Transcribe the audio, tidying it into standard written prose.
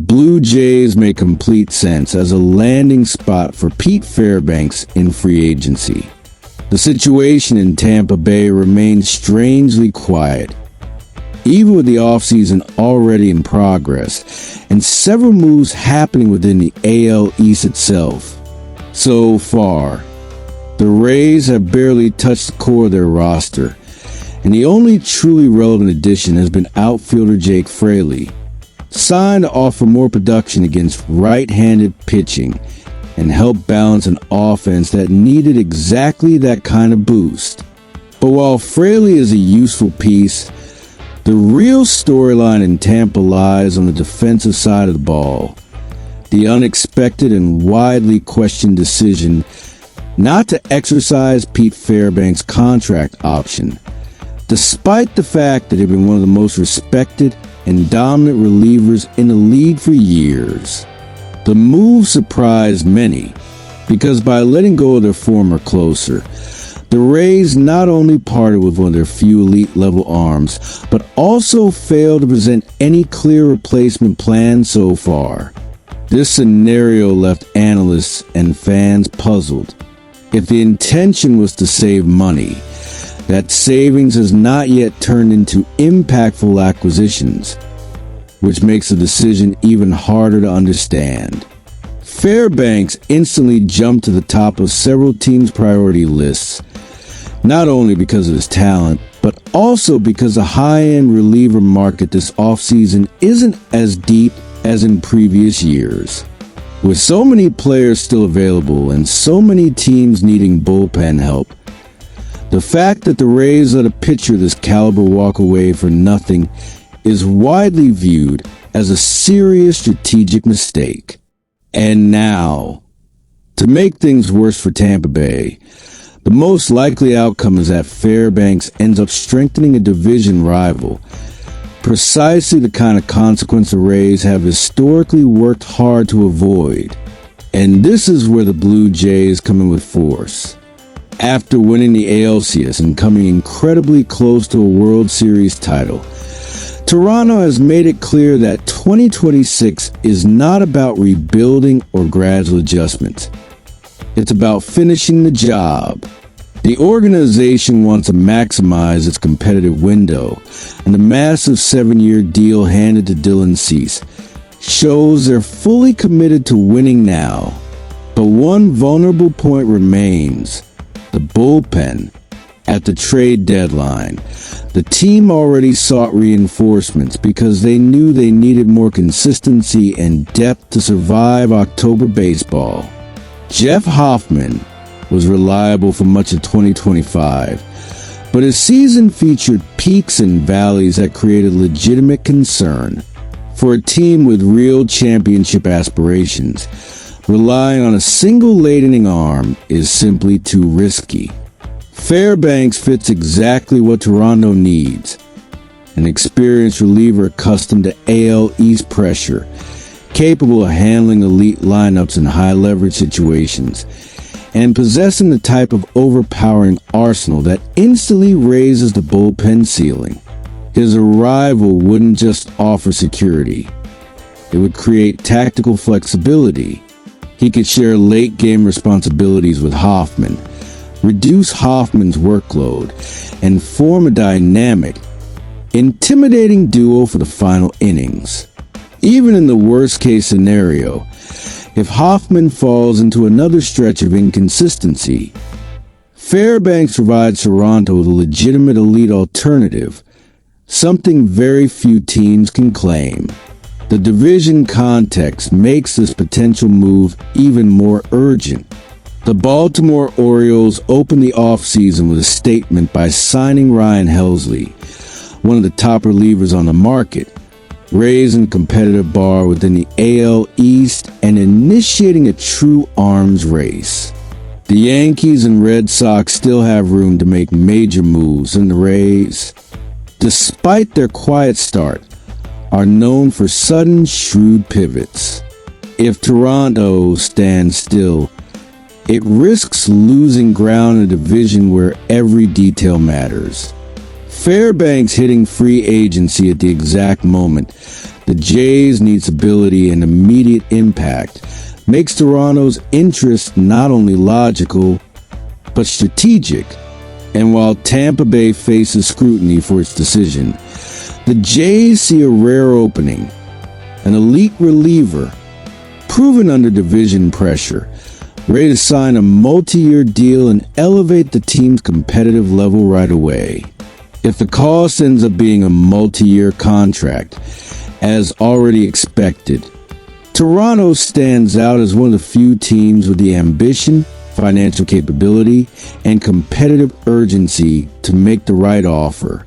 Blue Jays make complete sense as a landing spot for Pete Fairbanks in free agency. The situation in Tampa Bay remains strangely quiet, even with the offseason already in progress and several moves happening within the AL East itself. So far, the Rays have barely touched the core of their roster, and the only truly relevant addition has been outfielder Jake Fraley, signed to offer more production against right-handed pitching and help balance an offense that needed exactly that kind of boost. But while Fraley is a useful piece, the real storyline in Tampa lies on the defensive side of the ball. The unexpected and widely questioned decision not to exercise Pete Fairbanks' contract option, despite the fact that he'd been one of the most respected and dominant relievers in the league for years. The move surprised many, because by letting go of their former closer, the Rays not only parted with one of their few elite-level arms, but also failed to present any clear replacement plan so far. This scenario left analysts and fans puzzled. If the intention was to save money, that savings has not yet turned into impactful acquisitions, which makes the decision even harder to understand. Fairbanks instantly jumped to the top of several teams' priority lists, not only because of his talent, but also because the high-end reliever market this offseason isn't as deep as in previous years. With so many players still available and so many teams needing bullpen help, the fact that the Rays let a pitcher this caliber walk away for nothing is widely viewed as a serious strategic mistake. And now, to make things worse for Tampa Bay, the most likely outcome is that Fairbanks ends up strengthening a division rival, precisely the kind of consequence the Rays have historically worked hard to avoid. And this is where the Blue Jays come in with force. After winning the ALCS and coming incredibly close to a World Series title, Toronto has made it clear that 2026 is not about rebuilding or gradual adjustments. It's about finishing the job. The organization wants to maximize its competitive window, and the massive 7-year deal handed to Dylan Cease shows they're fully committed to winning now. But one vulnerable point remains: the bullpen. At the trade deadline, the team already sought reinforcements because they knew they needed more consistency and depth to survive October baseball. Jeff Hoffman was reliable for much of 2025, but his season featured peaks and valleys that created legitimate concern. For a team with real championship aspirations, relying on a single late-inning arm is simply too risky. Fairbanks fits exactly what Toronto needs: an experienced reliever accustomed to AL East pressure, capable of handling elite lineups in high-leverage situations, and possessing the type of overpowering arsenal that instantly raises the bullpen ceiling. His arrival wouldn't just offer security. It would create tactical flexibility. He could share late-game responsibilities with Hoffman, reduce Hoffman's workload, and form a dynamic, intimidating duo for the final innings. Even in the worst-case scenario, if Hoffman falls into another stretch of inconsistency, Fairbanks provides Toronto with a legitimate elite alternative, something very few teams can claim. The division context makes this potential move even more urgent. The Baltimore Orioles opened the offseason with a statement by signing Ryan Helsley, one of the top relievers on the market, raising competitive bar within the AL East and initiating a true arms race. The Yankees and Red Sox still have room to make major moves, and the Rays, despite their quiet start, are known for sudden, shrewd pivots. If Toronto stands still, it risks losing ground in a division where every detail matters. Fairbanks hitting free agency at the exact moment The Jays' need stability and immediate impact makes Toronto's interest not only logical, but strategic. And while Tampa Bay faces scrutiny for its decision, the Jays see a rare opening, an elite reliever, proven under division pressure, ready to sign a multi-year deal and elevate the team's competitive level right away. If the cost ends up being a multi-year contract, as already expected, Toronto stands out as one of the few teams with the ambition, financial capability, and competitive urgency to make the right offer.